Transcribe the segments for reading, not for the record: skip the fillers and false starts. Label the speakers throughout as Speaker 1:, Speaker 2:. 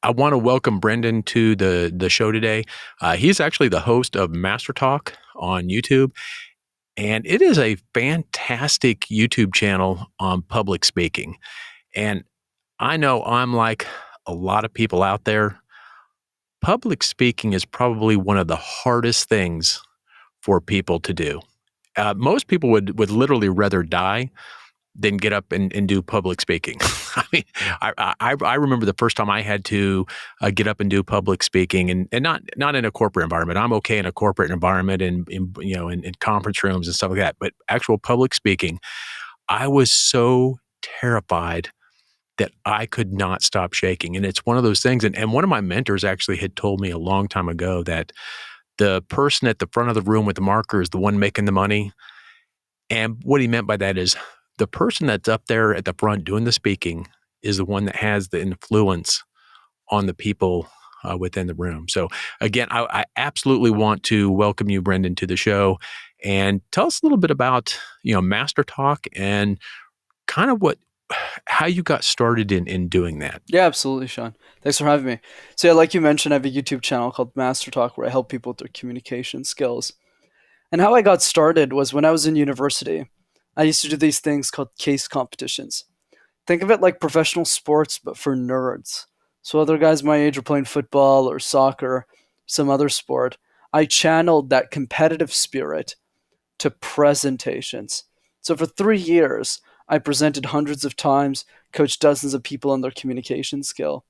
Speaker 1: I want to welcome Brenden to the show today. He's actually the host of Master Talk on YouTube, and it is a fantastic YouTube channel on public speaking. And I know I'm like a lot of people out there. Public speaking is probably one of the hardest things for people to do. Most people would literally rather die than get up and do public speaking. I mean, I remember the first time I had to get up and do public speaking, and not in a corporate environment. I'm okay in a corporate environment and in conference rooms and stuff like that. But actual public speaking, I was so terrified that I could not stop shaking. And it's one of those things. And one of my mentors actually had told me a long time ago that the person at the front of the room with the marker is the one making the money. And what he meant by that is the person that's up there at the front doing the speaking is the one that has the influence on the people within the room. So again, I absolutely want to welcome you, Brenden, to the show, and tell us a little bit about Master Talk and kind of how you got started in doing that.
Speaker 2: Yeah, absolutely, Sean. Thanks for having me. So, yeah, like you mentioned, I have a YouTube channel called Master Talk where I help people with their communication skills. And how I got started was when I was in university. I used to do these things called case competitions. Think of it like professional sports, but for nerds. So, other guys my age were playing football or soccer, some other sport. I channeled that competitive spirit to presentations. So, for 3 years, I presented hundreds of times, coached dozens of people on their communication skill.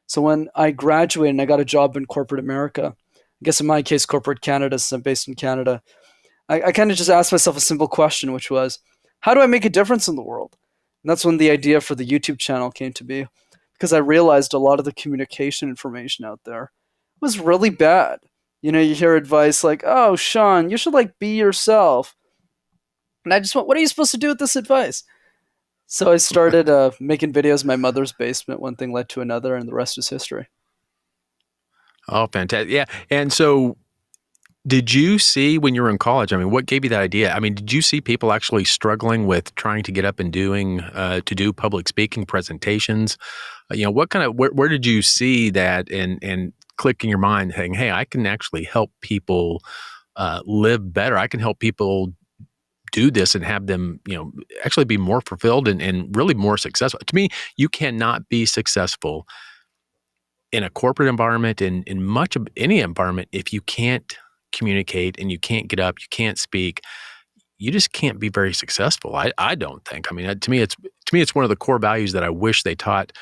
Speaker 2: So when I graduated and I got a job in corporate America, I guess in my case, corporate Canada, since I'm based in Canada, I kind of just asked myself a simple question, which was, how do I make a difference in the world? And that's when the idea for the YouTube channel came to be, because I realized a lot of the communication information out there was really bad. You hear advice like, oh, Sean, you should be yourself. And I just went, what are you supposed to do with this advice? So I started making videos in my mother's basement. One thing led to another, and the rest is history.
Speaker 1: Oh, fantastic. Yeah. And so did you see when you were in college, I mean, what gave you that idea? I mean, did you see people actually struggling with trying to get up and to do public speaking presentations? What where did you see that and click in your mind saying, hey, I can actually help people live better. I can help people do this and have them, actually be more fulfilled and really more successful. To me, you cannot be successful in a corporate environment, in much of any environment, if you can't communicate and you can't get up, you can't speak, you just can't be very successful. I don't think. I mean, to me, it's one of the core values that I wish they taught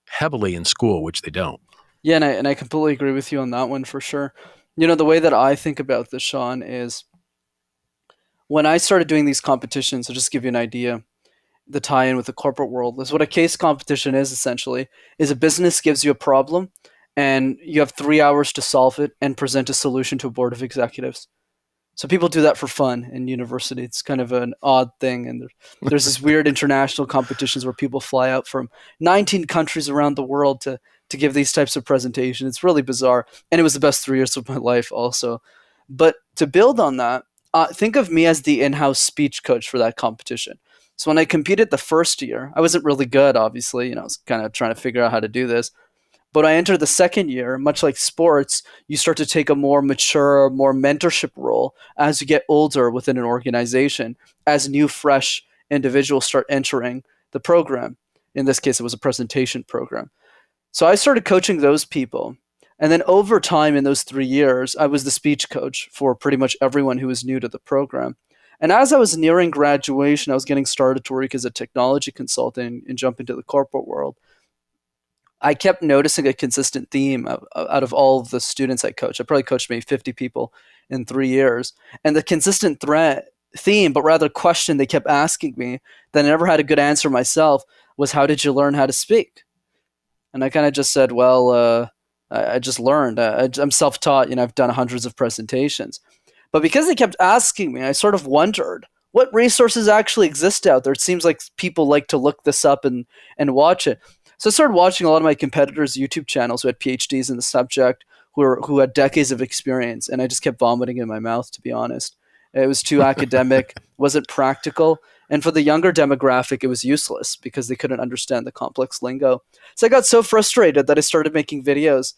Speaker 1: heavily in school, which they don't.
Speaker 2: Yeah, and I completely agree with you on that one for sure. The way that I think about this, Sean, is when I started doing these competitions, I'll just give you an idea, the tie-in with the corporate world is what a case competition is essentially, is a business gives you a problem and you have 3 hours to solve it and present a solution to a board of executives. So people do that for fun in university. It's kind of an odd thing. And there's this weird international competitions where people fly out from 19 countries around the world to give these types of presentations. It's really bizarre. And it was the best 3 years of my life also. But to build on that, think of me as the in-house speech coach for that competition. So when I competed the first year, I wasn't really good, obviously. I was kind of trying to figure out how to do this. But I entered the second year, much like sports, you start to take a more mature, more mentorship role as you get older within an organization, as new, fresh individuals start entering the program. In this case, it was a presentation program. So I started coaching those people. And then over time in those 3 years, I was the speech coach for pretty much everyone who was new to the program. And as I was nearing graduation, I was getting started to work as a technology consultant and jump into the corporate world. I kept noticing a consistent theme out of all of the students I coached. I probably coached maybe 50 people in 3 years. And the consistent theme, but rather question they kept asking me that I never had a good answer myself was, how did you learn how to speak? And I kind of just said, well, I just learned. I'm self-taught. I've done hundreds of presentations. But because they kept asking me, I sort of wondered what resources actually exist out there. It seems like people like to look this up and watch it. So I started watching a lot of my competitors' YouTube channels who had PhDs in the subject, who had decades of experience, and I just kept vomiting in my mouth, to be honest. It was too academic, wasn't practical, And for the younger demographic, it was useless because they couldn't understand the complex lingo. So I got so frustrated that I started making videos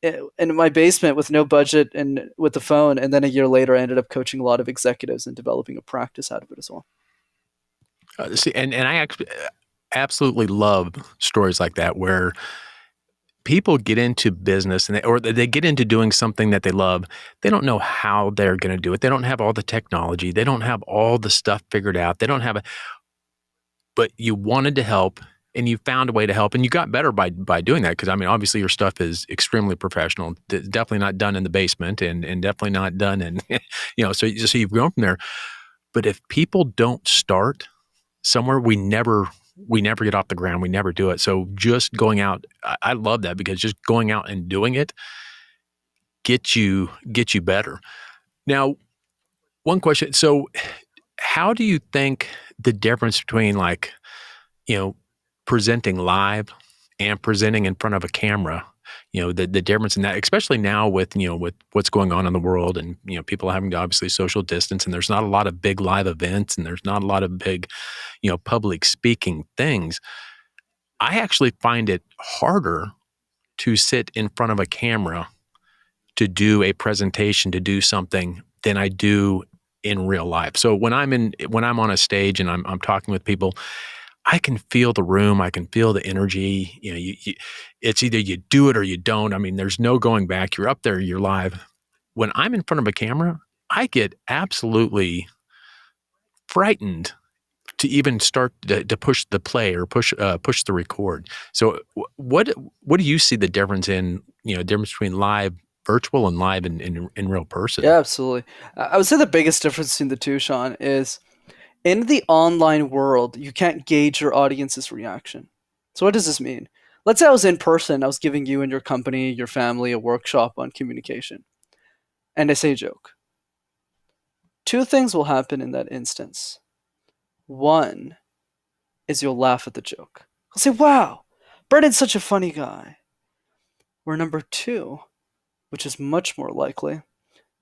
Speaker 2: in my basement with no budget and with the phone. And then a year later, I ended up coaching a lot of executives and developing a practice out of it as well.
Speaker 1: See, and I actually absolutely love stories like that where people get into business or they get into doing something that they love. They don't know how they're going to do it. They don't have all the technology. They don't have all the stuff figured out. They don't have a, but you wanted to help and you found a way to help and you got better by doing that. Cause I mean, obviously your stuff is extremely professional, definitely not done in the basement and definitely not done in, so you've grown from there. But if people don't start somewhere, we never get off the ground. We never do it. So just going out, I love that because just going out and doing it gets you better. Now, one question. So how do you think the difference between like, presenting live and presenting in front of a camera, the difference in that, especially now with what's going on in the world and, people having to obviously social distance and there's not a lot of big live events and there's not a lot of big, public speaking things. I actually find it harder to sit in front of a camera to do a presentation, to do something than I do in real life. So when I'm on a stage and I'm talking with people, I can feel the room. I can feel the energy. It's either you do it or you don't. I mean, there's no going back. You're up there, you're live. When I'm in front of a camera, I get absolutely frightened to even start to push the play or push the record. So what do you see the difference in, difference between live virtual and live in real person?
Speaker 2: Yeah, absolutely. I would say the biggest difference between the two, Sean, is in the online world, you can't gauge your audience's reaction. So what does this mean? Let's say I was in person, I was giving you and your company, your family, a workshop on communication, and I say a joke. Two things will happen in that instance. One is you'll laugh at the joke. I'll say, wow, Brendan's such a funny guy. Or number two, which is much more likely,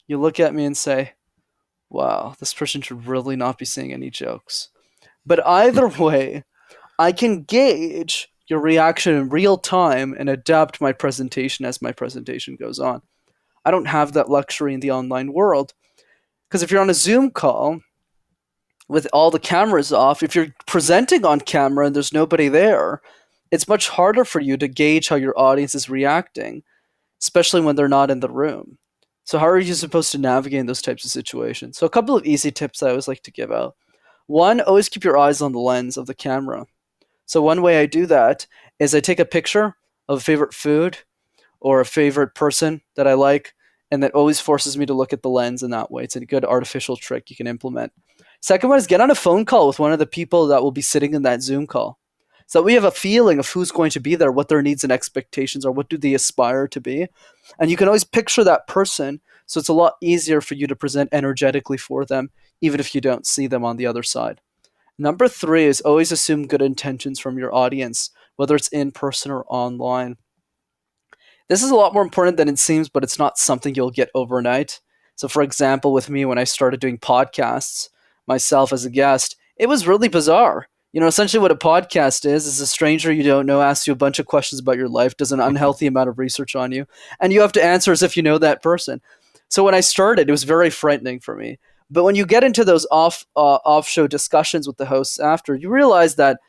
Speaker 2: you look at me and say, wow, this person should really not be saying any jokes. But either way, I can gauge your reaction in real time and adapt my presentation as my presentation goes on. I don't have that luxury in the online world. Because if you're on a Zoom call with all the cameras off, if you're presenting on camera and there's nobody there, it's much harder for you to gauge how your audience is reacting, especially when they're not in the room. So, how are you supposed to navigate in those types of situations? So, a couple of easy tips I always like to give out. One, always keep your eyes on the lens of the camera. So, one way I do that is I take a picture of a favorite food or a favorite person that I like, and that always forces me to look at the lens in that way. It's a good artificial trick you can implement. Second one is get on a phone call with one of the people that will be sitting in that Zoom call. So that we have a feeling of who's going to be there, what their needs and expectations are, what do they aspire to be. And you can always picture that person, so it's a lot easier for you to present energetically for them, even if you don't see them on the other side. Number three is always assume good intentions from your audience, whether it's in person or online. This is a lot more important than it seems, but it's not something you'll get overnight. So, for example, with me, when I started doing podcasts, myself as a guest, it was really bizarre. Essentially what a podcast is a stranger you don't know asks you a bunch of questions about your life, does an unhealthy amount of research on you, and you have to answer as if you know that person. So when I started, it was very frightening for me. But when you get into those off-show discussions with the hosts after, you realize that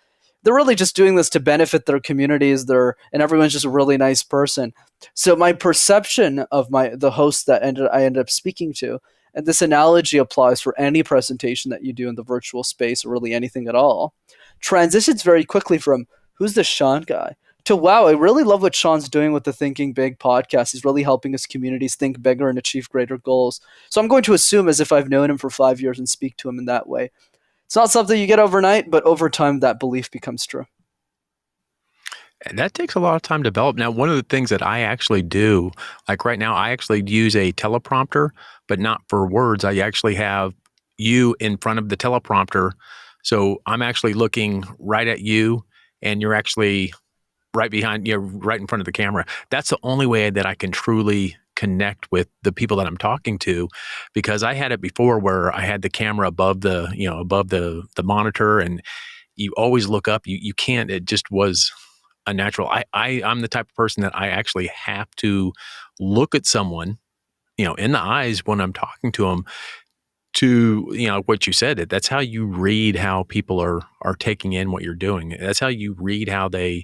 Speaker 2: they're really just doing this to benefit their communities. And everyone's just a really nice person. So my perception of the host that I ended up speaking to, and this analogy applies for any presentation that you do in the virtual space or really anything at all, transitions very quickly from who's this Sean guy to wow, I really love what Sean's doing with the Thinking Big podcast. He's really helping his communities think bigger and achieve greater goals. So I'm going to assume as if I've known him for 5 years and speak to him in that way. It's not something you get overnight, but over time that belief becomes true.
Speaker 1: And that takes a lot of time to develop. Now, one of the things that I actually do, like right now, I actually use a teleprompter, but not for words. I actually have you in front of the teleprompter. So I'm actually looking right at you and you're actually right behind, right in front of the camera. That's the only way that I can truly connect with the people that I'm talking to, because I had it before where I had the camera above the monitor, and you always look up. You can't. It just was unnatural. I'm the type of person that I actually have to look at someone, in the eyes when I'm talking to them, to what you said. That's how you read how people are taking in what you're doing. That's how you read how they,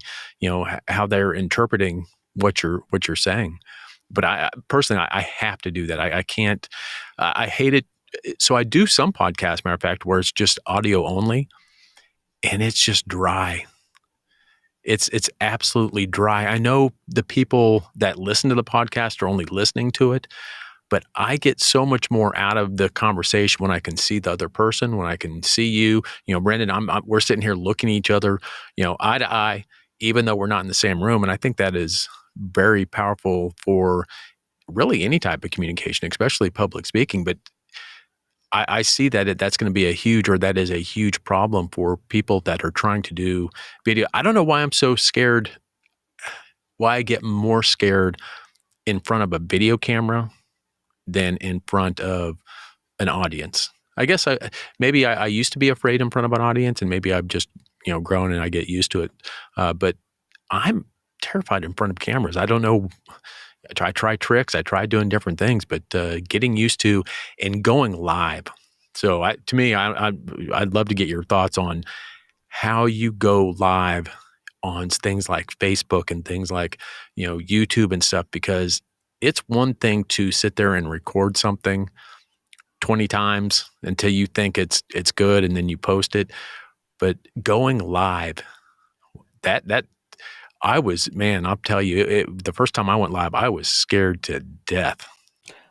Speaker 1: how they're interpreting what you're saying. But I personally, I have to do that. I can't. I hate it. So I do some podcasts, matter of fact, where it's just audio only, and it's just dry. It's absolutely dry. I know the people that listen to the podcast are only listening to it, but I get so much more out of the conversation when I can see the other person, when I can see you. Brenden, we're sitting here looking at each other, eye to eye, even though we're not in the same room. And I think that is very powerful for really any type of communication, especially public speaking. But I see that that's going to be that is a huge problem for people that are trying to do video. I don't know why I'm so scared, why I get more scared in front of a video camera than in front of an audience. I guess I used to be afraid in front of an audience, and maybe I've just grown and I get used to it. But I'm terrified in front of cameras. I don't know. I try tricks. I try doing different things, but getting used to and going live. So to me, I'd love to get your thoughts on how you go live on things like Facebook and things like YouTube and stuff, because it's one thing to sit there and record something 20 times until you think it's good and then you post it. But going live, that I was, man, I'll tell you, the first time I went live, I was scared to death.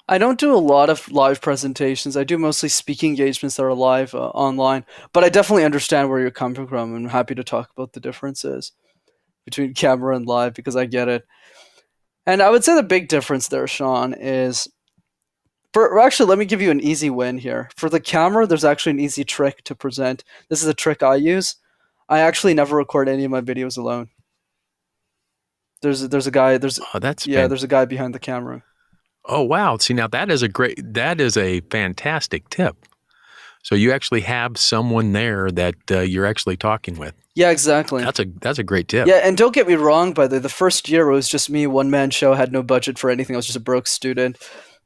Speaker 2: I don't do a lot of live presentations. I do mostly speaking engagements that are live online, but I definitely understand where you're coming from. I'm happy to talk about the differences between camera and live because I get it. And I would say the big difference there, Sean, is actually, let me give you an easy win here. For the camera, there's actually an easy trick to present. This is a trick I use. I actually never record any of my videos alone. There's a guy
Speaker 1: Oh, that's
Speaker 2: there's a guy behind the camera.
Speaker 1: Oh, wow. See, now that is a fantastic tip. So you actually have someone there that you're actually talking with.
Speaker 2: Yeah, exactly.
Speaker 1: That's a great tip.
Speaker 2: Yeah, and don't get me wrong, by the first year it was just me, one man show, had no budget for anything. I was just a broke student.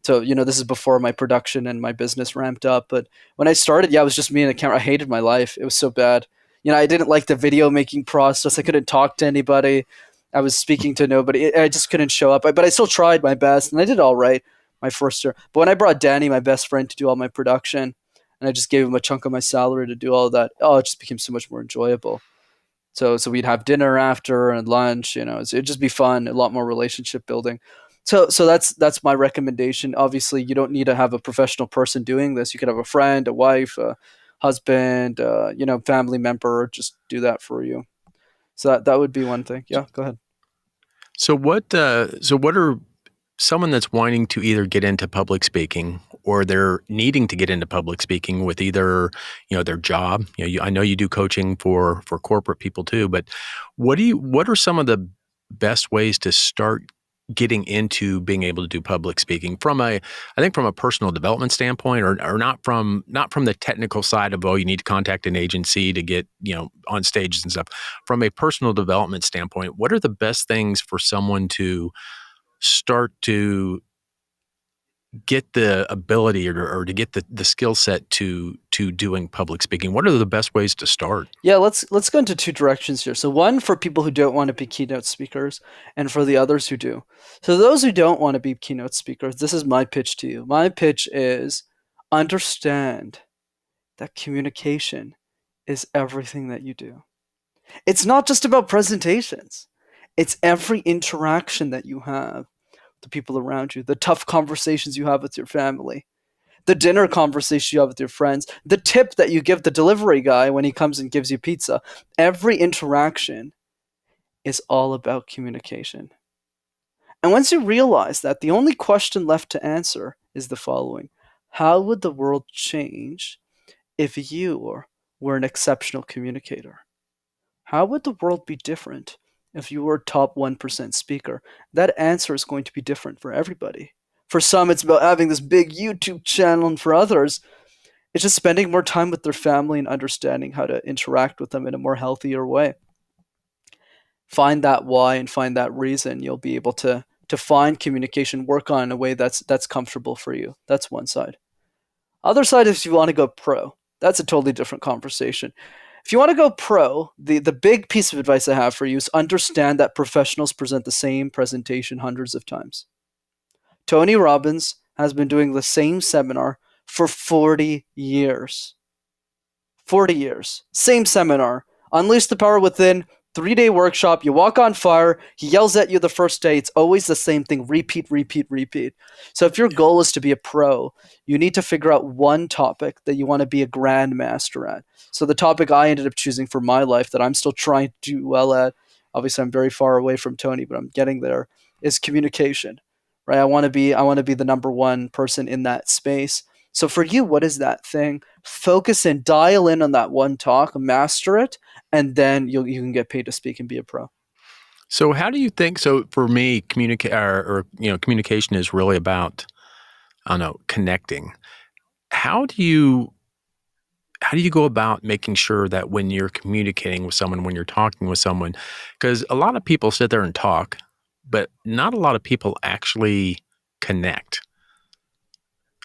Speaker 2: So, this is before my production and my business ramped up. But when I started, yeah, it was just me and a camera. I hated my life. It was so bad. I didn't like the video making process. I couldn't talk to anybody. I was speaking to nobody. I just couldn't show up. But I still tried my best, and I did all right my first year. But when I brought Danny, my best friend, to do all my production, and I just gave him a chunk of my salary to do all of that, it just became so much more enjoyable. So we'd have dinner after and lunch. It'd just be fun, a lot more relationship building. So that's my recommendation. Obviously, you don't need to have a professional person doing this. You could have a friend, a wife, a husband, family member, just do that for you. So that would be one thing. Yeah, go ahead.
Speaker 1: So what are someone that's wanting to either get into public speaking or they're needing to get into public speaking with either, their job. I know you do coaching for corporate people too, but what are some of the best ways to start getting into being able to do public speaking I think from a personal development standpoint, or not from the technical side of, you need to contact an agency to get, on stages and stuff. From a personal development standpoint, what are the best things for someone to start to get the ability or to get the skill set to doing public speaking? What are the best ways to start?
Speaker 2: Yeah, let's go into two directions here. So one for people who don't want to be keynote speakers, and for the others who do. So those who don't want to be keynote speakers, this is my pitch to you. My pitch is understand that communication is everything that you do. It's not just about presentations. It's every interaction that you have with the people around you, the tough conversations you have with your family, the dinner conversation you have with your friends, the tip that you give the delivery guy when he comes and gives you pizza. Every interaction is all about communication. And once you realize that, the only question left to answer is the following: how would the world change if you were an exceptional communicator? How would the world be different if you were a top 1% speaker? That answer is going to be different for everybody. For some, it's about having this big YouTube channel, and for others, it's just spending more time with their family and understanding how to interact with them in a more healthier way. Find that why and find that reason. You'll be able to find communication, work on in a way that's comfortable for you. That's one side. Other side is if you want to go pro. That's a totally different conversation. If you want to go pro, the big piece of advice I have for you is understand that professionals present the same presentation hundreds of times. Tony Robbins has been doing the same seminar for 40 years. 40 years. Same seminar. Unleash the power within. 3-day workshop. You walk on fire. He yells at you the first day. It's always the same thing. Repeat, repeat, repeat. So if your goal is to be a pro, you need to figure out one topic that you want to be a grandmaster at. So the topic I ended up choosing for my life that I'm still trying to do well at, obviously I'm very far away from Tony, but I'm getting there, is communication. Right? I want to be the number one person in that space. So for you, what is that thing? Focus and dial in on that one talk, master it, and then you can get paid to speak and be a pro.
Speaker 1: So how do you think? So for me, communication is really about, I don't know, connecting. How do you how do you go about making sure that when you're communicating with someone, when you're talking with someone, because a lot of people sit there and talk, but not a lot of people actually connect.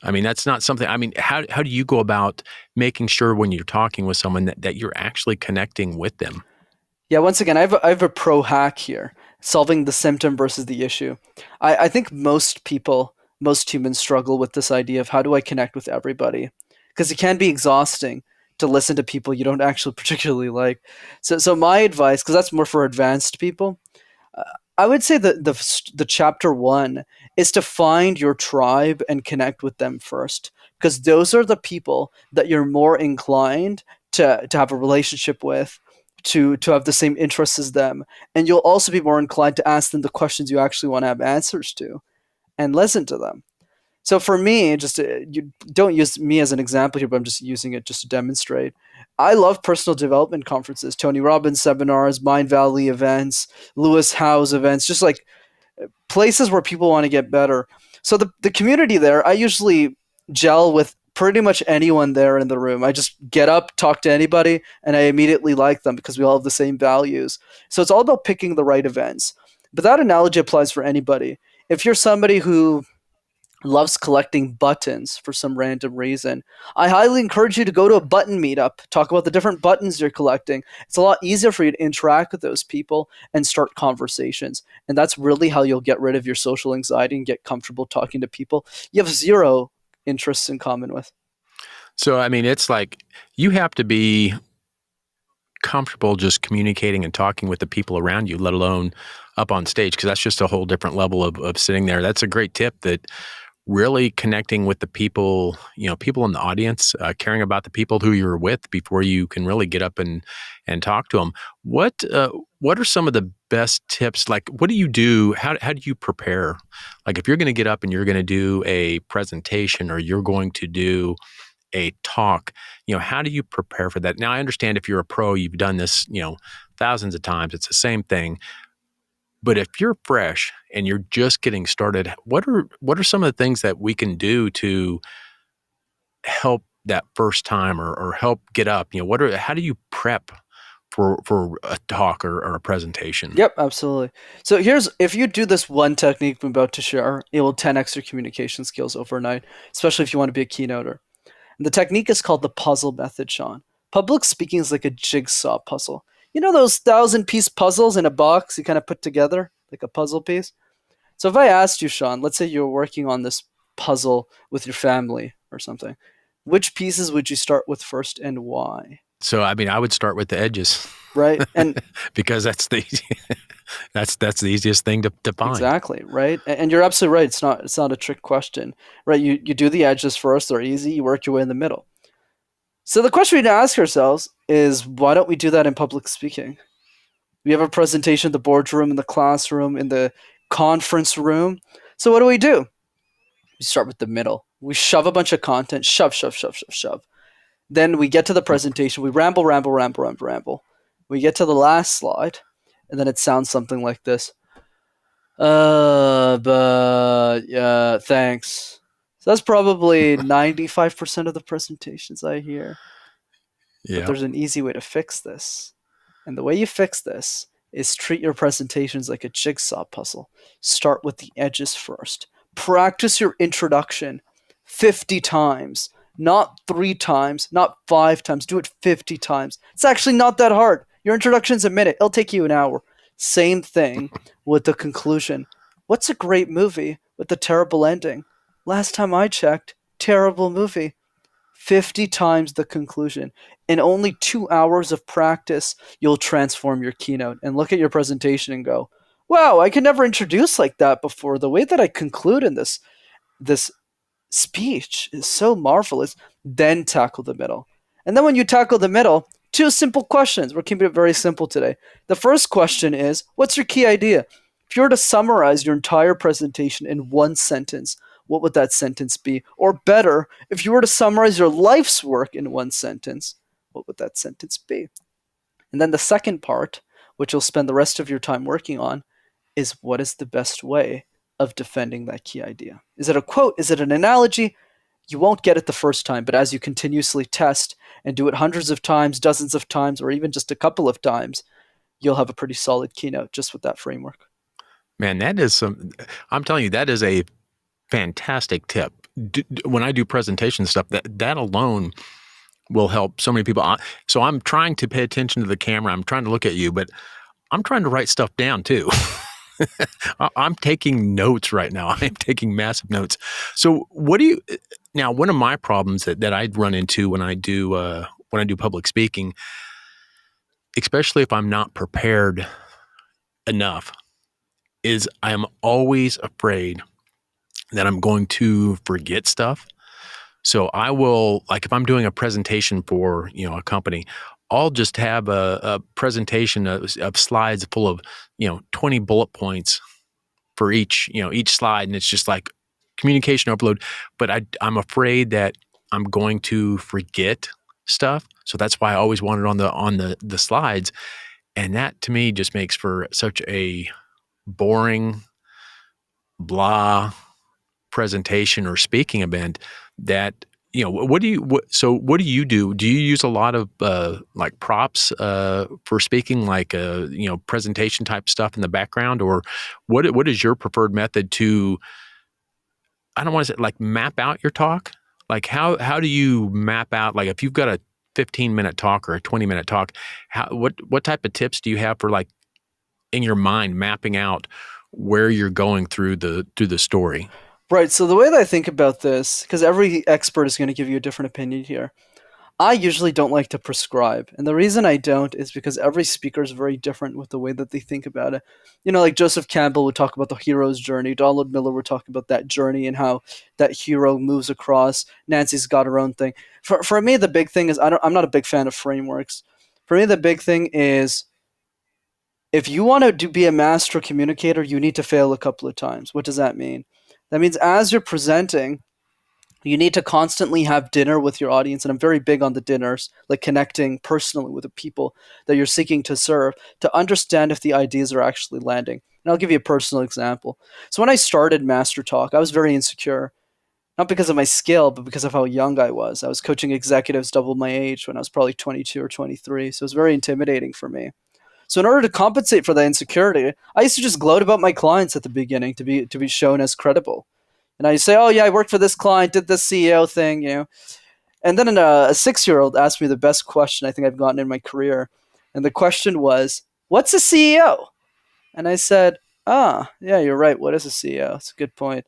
Speaker 1: I mean, that's not something. I mean, how do you go about making sure when you're talking with someone that you're actually connecting with them?
Speaker 2: Yeah, once again, I have a pro hack here, solving the symptom versus the issue. I think most people, most humans struggle with this idea of how do I connect with everybody? Because it can be exhausting to listen to people you don't actually particularly like. So my advice, because that's more for advanced people, uh, I would say that the chapter one is to find your tribe and connect with them first, because those are the people that you're more inclined to have a relationship with, to have the same interests as them, and you'll also be more inclined to ask them the questions you actually want to have answers to, and listen to them. So for me, just you don't use me as an example here, but I'm just using it just to demonstrate. I love personal development conferences, Tony Robbins seminars, Mind Valley events, Lewis Howes events, just like places where people want to get better. So the community there, I usually gel with pretty much anyone there in the room. I just get up, talk to anybody, and I immediately like them because we all have the same values. So it's all about picking the right events. But that analogy applies for anybody. If you're somebody who loves collecting buttons for some random reason, I highly encourage you to go to a button meetup, talk about the different buttons you're collecting. It's a lot easier for you to interact with those people and start conversations. And that's really how you'll get rid of your social anxiety and get comfortable talking to people you have zero interests in common with.
Speaker 1: So I mean, it's like you have to be comfortable just communicating and talking with the people around you, let alone up on stage, because that's just a whole different level of sitting there. That's a great tip, that really connecting with the people, people in the audience, caring about the people who you're with before you can really get up and talk to them. What are some of the best tips? Like, what do you do? How do you prepare? Like, if you're going to get up and you're going to do a presentation or you're going to do a talk, how do you prepare for that? Now, I understand if you're a pro, you've done this, thousands of times. It's the same thing. But if you're fresh and you're just getting started, what are some of the things that we can do to help that first time, or help get up? How do you prep for a talk or a presentation?
Speaker 2: Yep, absolutely. So here's if you do this one technique I'm about to share, it will 10x your communication skills overnight, especially if you want to be a keynoter. And the technique is called the puzzle method, Sean. Public speaking is like a jigsaw puzzle. You know those 1,000-piece puzzles in a box you kind of put together like a puzzle piece? So if I asked you, Sean, let's say you're working on this puzzle with your family or something, which pieces would you start with first and why?
Speaker 1: So, I mean, I would start with the edges
Speaker 2: Right? And
Speaker 1: because that's the that's the easiest thing to find.
Speaker 2: exactly, right? And you're absolutely right. It's not a trick question, right? You do the edges first; they're easy. You work your way in the middle. So the question we need to ask ourselves is, why don't we do that in public speaking? We have a presentation in the boardroom, in the classroom, in the conference room. So what do? We start with the middle. We shove a bunch of content, shove, shove, shove, shove, shove. Then we get to the presentation. We ramble, ramble, ramble, ramble, ramble. We get to the last slide, and then it sounds something like this. But yeah, thanks. So that's probably 95% of the presentations I hear. But
Speaker 1: Yeah.
Speaker 2: there's an easy way to fix this. And the way you fix this is treat your presentations like a jigsaw puzzle. Start with the edges first. Practice your introduction 50 times, not 3 times, not 5 times. Do it 50 times. It's actually not that hard. Your introduction's a minute, it'll take you an hour. Same thing with the conclusion. What's a great movie with a terrible ending? Last time I checked, terrible movie. 50 times the conclusion. In only 2 hours of practice, you'll transform your keynote and look at your presentation and go, wow, I could never introduce like that before. The way that I conclude in this speech is so marvelous. Then tackle the middle. And then when you tackle the middle, two simple questions. We're keeping it very simple today. The first question is, what's your key idea? If you were to summarize your entire presentation in one sentence, what would that sentence be? Or better, if you were to summarize your life's work in one sentence, what would that sentence be? And then the second part, which you'll spend the rest of your time working on, is what is the best way of defending that key idea? Is it a quote? Is it an analogy? You won't get it the first time, but as you continuously test and do it hundreds of times, dozens of times, or even just a couple of times, you'll have a pretty solid keynote just with that framework.
Speaker 1: Man, that is I'm telling you, that is a fantastic tip. When I do presentation stuff, that alone will help so many people. So I'm trying to pay attention to the camera. I'm trying to look at you, but I'm trying to write stuff down too. I'm taking notes right now. I'm taking massive notes. So what do you now? One of my problems that I run into when I do public speaking, especially if I'm not prepared enough, is I'm always afraid that I'm going to forget stuff. So I will, like, if I'm doing a presentation for, a company, I'll just have a presentation of slides full of, 20 bullet points for each slide. And it's just like communication overload. But I'm afraid that I'm going to forget stuff. So that's why I always want it on the slides. And that to me just makes for such a boring, blah presentation or speaking event that what do you do you use a lot of like props for speaking, like presentation type stuff in the background, or what is your preferred method to, I don't want to say like map out your talk? Like how do you map out, like if you've got a 15-minute talk or a 20-minute talk, what type of tips do you have for, like, in your mind mapping out where you're going through the story?
Speaker 2: Right. So the way that I think about this, because every expert is going to give you a different opinion here, I usually don't like to prescribe. And the reason I don't is because every speaker is very different with the way that they think about it. Like Joseph Campbell would talk about the hero's journey. Donald Miller would talk about that journey and how that hero moves across. Nancy's got her own thing. For me, the big thing is I'm not a big fan of frameworks. For me, the big thing is if you want to be a master communicator, you need to fail a couple of times. What does that mean? That means as you're presenting, you need to constantly have dinner with your audience. And I'm very big on the dinners, like connecting personally with the people that you're seeking to serve to understand if the ideas are actually landing. And I'll give you a personal example. So when I started Master Talk, I was very insecure, not because of my skill, but because of how young I was. I was coaching executives double my age when I was probably 22 or 23. So it was very intimidating for me. So in order to compensate for that insecurity, I used to just gloat about my clients at the beginning to be shown as credible. And I say, oh yeah, I worked for this client, did this CEO thing. And then a 6-year-old asked me the best question I think I've gotten in my career, and the question was, "What's a CEO?" And I said, "Ah, yeah, you're right. What is a CEO? It's a good point."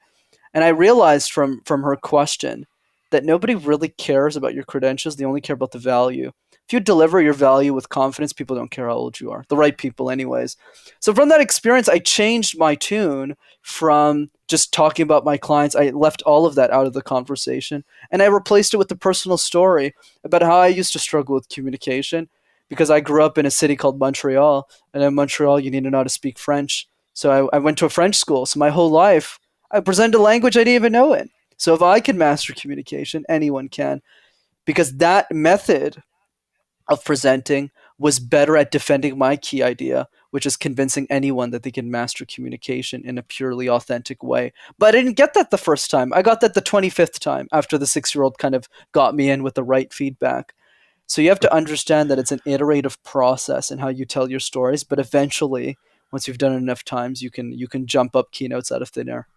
Speaker 2: And I realized from her question that nobody really cares about your credentials. They only care about the value. If you deliver your value with confidence, people don't care how old you are. The right people, anyways. So from that experience, I changed my tune from just talking about my clients. I left all of that out of the conversation, and I replaced it with a personal story about how I used to struggle with communication because I grew up in a city called Montreal, and in Montreal, you need to know how to speak French. So I went to a French school. So my whole life, I presented a language I didn't even know it. So if I can master communication, anyone can. Because that method of presenting was better at defending my key idea, which is convincing anyone that they can master communication in a purely authentic way. But I didn't get that the first time. I got that the 25th time after the 6 year old kind of got me in with the right feedback. So you have to understand that it's an iterative process in how you tell your stories, but eventually, once you've done it enough times, you can jump up keynotes out of thin air.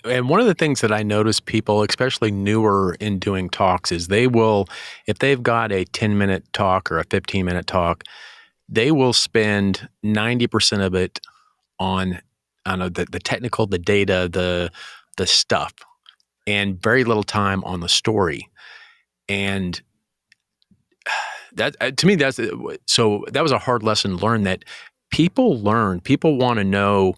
Speaker 1: And one of the things that I notice people, especially newer in doing talks, is they will, if they've got a 10-minute talk or a 15-minute talk, they will spend 90% of it on, I don't know, the technical, the data, the stuff, and very little time on the story. And that to me, so that was a hard lesson learned, that people want to know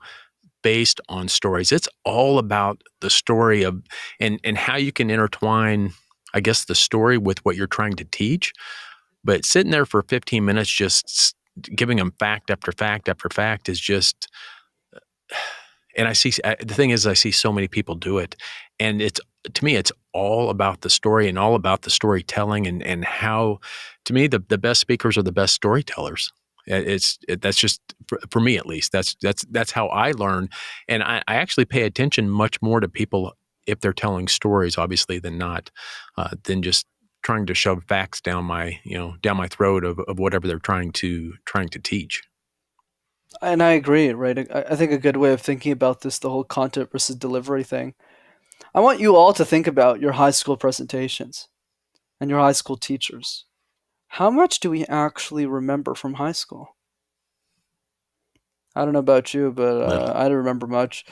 Speaker 1: based on stories. It's all about the story of, and how you can intertwine, I guess, the story with what you're trying to teach. But sitting there for 15 minutes just giving them fact after fact after fact is just, and the thing is, I see so many people do it, and it's, to me, it's all about the story and all about the storytelling, and how, to me, the best speakers are the best storytellers. That's just for me, at least. That's how I learn, and I actually pay attention much more to people if they're telling stories, obviously, than just trying to shove facts down my throat of whatever they're trying to teach.
Speaker 2: And I agree, right? I think a good way of thinking about this, the whole content versus delivery thing, I want you all to think about your high school presentations and your high school teachers. How much do we actually remember from high school? I don't know about you, but
Speaker 1: Little.
Speaker 2: I don't remember much.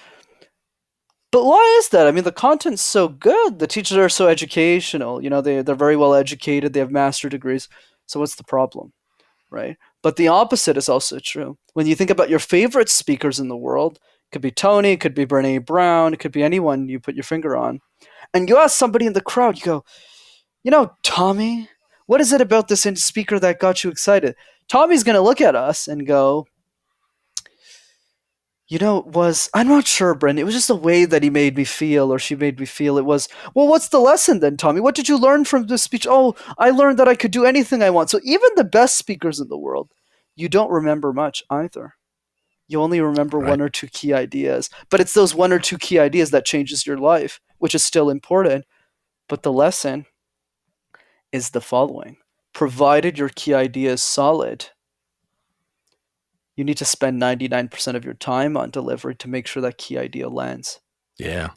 Speaker 2: But why is that? I mean, the content's so good. The teachers are so educational. They're very well educated. They have master degrees. So what's the problem, right? But the opposite is also true. When you think about your favorite speakers in the world, it could be Tony, it could be Brene Brown, it could be anyone you put your finger on, and you ask somebody in the crowd, you go, Tommy, what is it about this speaker that got you excited? Tommy's going to look at us and go, I'm not sure, Brent. It was just the way that he made me feel, or she made me feel. It was, well, what's the lesson then, Tommy? What did you learn from this speech? Oh, I learned that I could do anything I want. So even the best speakers in the world, you don't remember much either. You only remember
Speaker 1: Right.
Speaker 2: one or two key ideas. But it's those one or two key ideas that changes your life, which is still important. But the lesson is the following. Provided your key idea is solid, you need to spend 99% of your time on delivery to make sure that key idea lands.
Speaker 1: Yeah.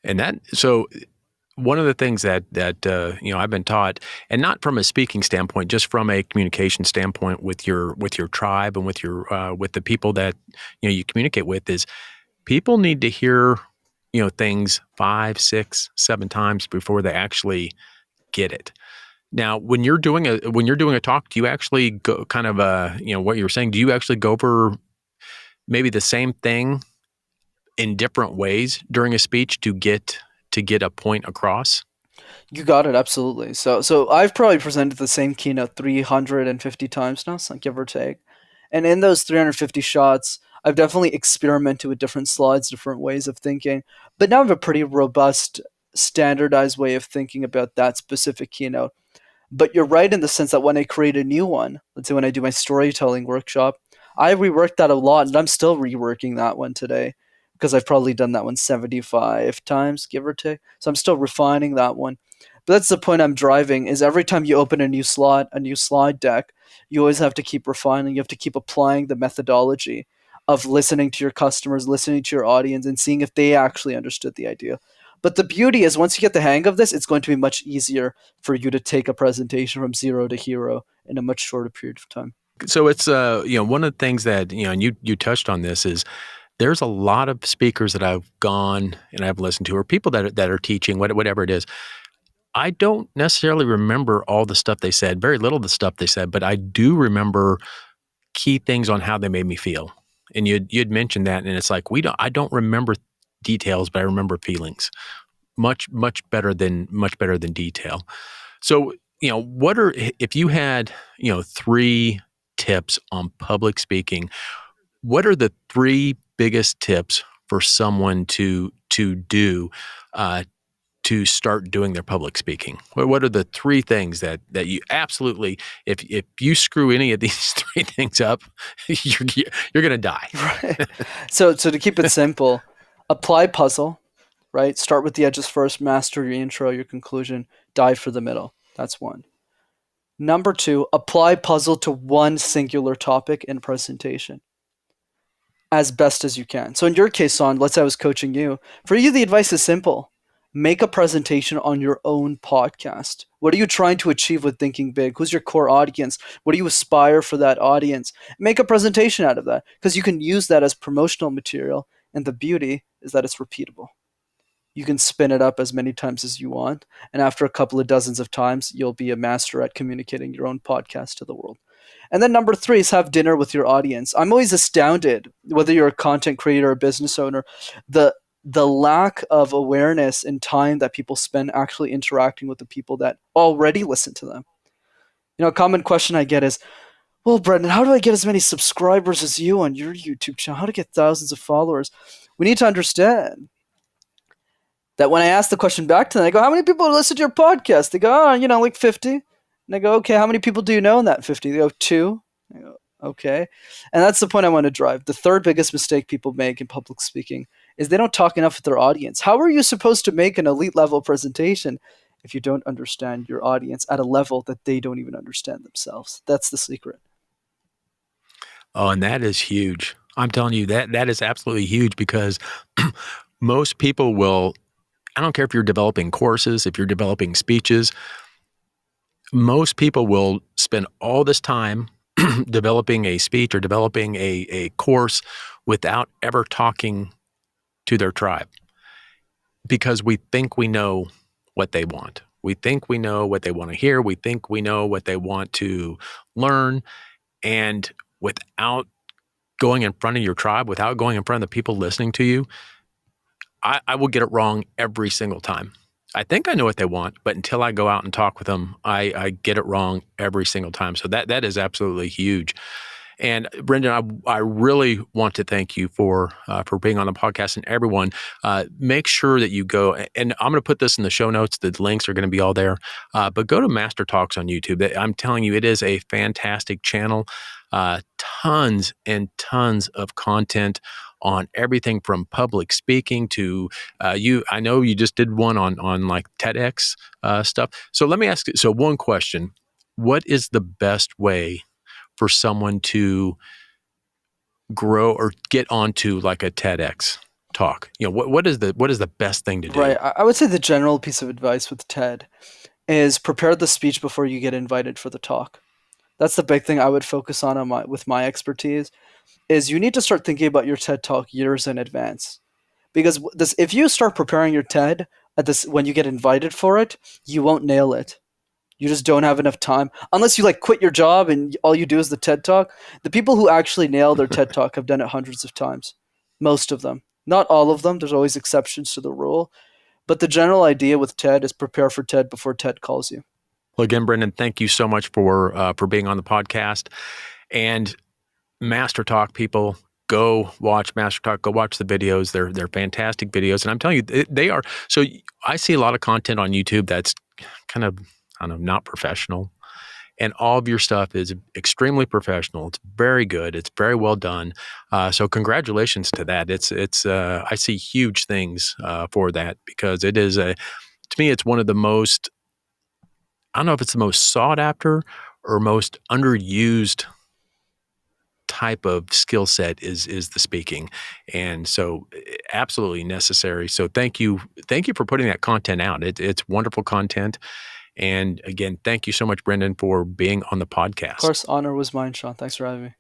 Speaker 1: And so one of the things that I've been taught, and not from a speaking standpoint, just from a communication standpoint with your tribe and with the people that you communicate with, is people need to hear things 5, 6, 7 times before they actually get it. Now, when you're doing a talk, do you actually go kind of what you were saying? Do you actually go over maybe the same thing in different ways during a speech to get a point across?
Speaker 2: You got it, absolutely. So I've probably presented the same keynote 350 times now, so give or take. And in those 350 shots, I've definitely experimented with different slides, different ways of thinking. But now I have a pretty robust, standardized way of thinking about that specific keynote. But you're right in the sense that when I create a new one, let's say when I do my storytelling workshop, I reworked that a lot, and I'm still reworking that one today because I've probably done that one 75 times, give or take. So I'm still refining that one. But that's the point I'm driving, is every time you open a new slot, a new slide deck, you always have to keep refining. You have to keep applying the methodology of listening to your customers, listening to your audience, and seeing if they actually understood the idea. But the beauty is, once you get the hang of this, it's going to be much easier for you to take a presentation from zero to hero in a much shorter period of time.
Speaker 1: So it's one of the things that and you touched on this, is there's a lot of speakers that I've gone and I've listened to, or people that are teaching, whatever it is. I don't necessarily remember all the stuff they said, very little of the stuff they said, but I do remember key things on how they made me feel. And you'd mentioned that, and it's like, I don't remember details, but I remember feelings. Much better than detail. So, if you had, 3 tips on public speaking, what are the 3 biggest tips for someone to do, uh, to start doing their public speaking? What are the 3 things that you absolutely, if you screw any of these 3 things up, you're going to die.
Speaker 2: Right. So to keep it simple, apply puzzle, right? Start with the edges first, master your intro, your conclusion, dive for the middle. That's 1. Number 2, apply puzzle to one singular topic in presentation as best as you can. So in your case, Son, let's say I was coaching you. For you, the advice is simple. Make a presentation on your own podcast. What are you trying to achieve with thinking big? Who's your core audience? What do you aspire for that audience? Make a presentation out of that, because you can use that as promotional material. And the beauty is that it's repeatable. You can spin it up as many times as you want. And after a couple of dozens of times, you'll be a master at communicating your own podcast to the world. And then number 3 is have dinner with your audience. I'm always astounded, whether you're a content creator or business owner, the lack of awareness and time that people spend actually interacting with the people that already listen to them. A common question I get is, well, Brenden, how do I get as many subscribers as you on your YouTube channel? How to get thousands of followers? We need to understand that when I ask the question back to them, I go, how many people listen to your podcast? They go, like 50. And I go, okay, how many people do you know in that 50? They go, 2. I go, okay. And that's the point I want to drive. The third biggest mistake people make in public speaking is they don't talk enough with their audience. How are you supposed to make an elite level presentation if you don't understand your audience at a level that they don't even understand themselves? That's the secret.
Speaker 1: Oh, and that is huge. I'm telling you, that is absolutely huge, because most people will, I don't care if you're developing courses, if you're developing speeches, most people will spend all this time developing a speech or developing a course without ever talking to their tribe, because we think we know what they want. We think we know what they want to hear. We think we know what they want to learn. And without going in front of your tribe, without going in front of the people listening to you, I will get it wrong every single time. I think I know what they want, but until I go out and talk with them, I get it wrong every single time. So that is absolutely huge. And Brenden, I really want to thank you for being on the podcast, and everyone, make sure that you go, and I'm going to put this in the show notes. The links are going to be all there, but go to Master Talks on YouTube. I'm telling you, it is a fantastic channel. Tons and tons of content on everything from public speaking to I know you just did one on like TEDx stuff. So let me ask you, so one question, what is the best way for someone to grow or get onto like a TEDx talk? What is the best thing to do?
Speaker 2: Right. I would say the general piece of advice with TED is prepare the speech before you get invited for the talk. That's the big thing I would focus on with my expertise, is you need to start thinking about your TED Talk years in advance. Because if you start preparing your TED when you get invited for it, you won't nail it. You just don't have enough time. Unless you quit your job and all you do is the TED Talk. The people who actually nail their TED Talk have done it hundreds of times. Most of them. Not all of them. There's always exceptions to the rule. But the general idea with TED is prepare for TED before TED calls you.
Speaker 1: Well, again, Brenden, thank you so much for being on the podcast. And Master Talk people, go watch Master Talk. Go watch the videos. They're fantastic videos, and I'm telling you, they are. So I see a lot of content on YouTube that's kind of, I don't know, not professional, and all of your stuff is extremely professional. It's very good. It's very well done. So congratulations to that. It's I see huge things for that, because it is to me, it's one of the most, I don't know if it's the most sought after or most underused type of skill set is the speaking. And so absolutely necessary. So thank you for putting that content out. It's wonderful content. And again, thank you so much, Brenden, for being on the podcast.
Speaker 2: Of course, honor was mine, Sean. Thanks for having me.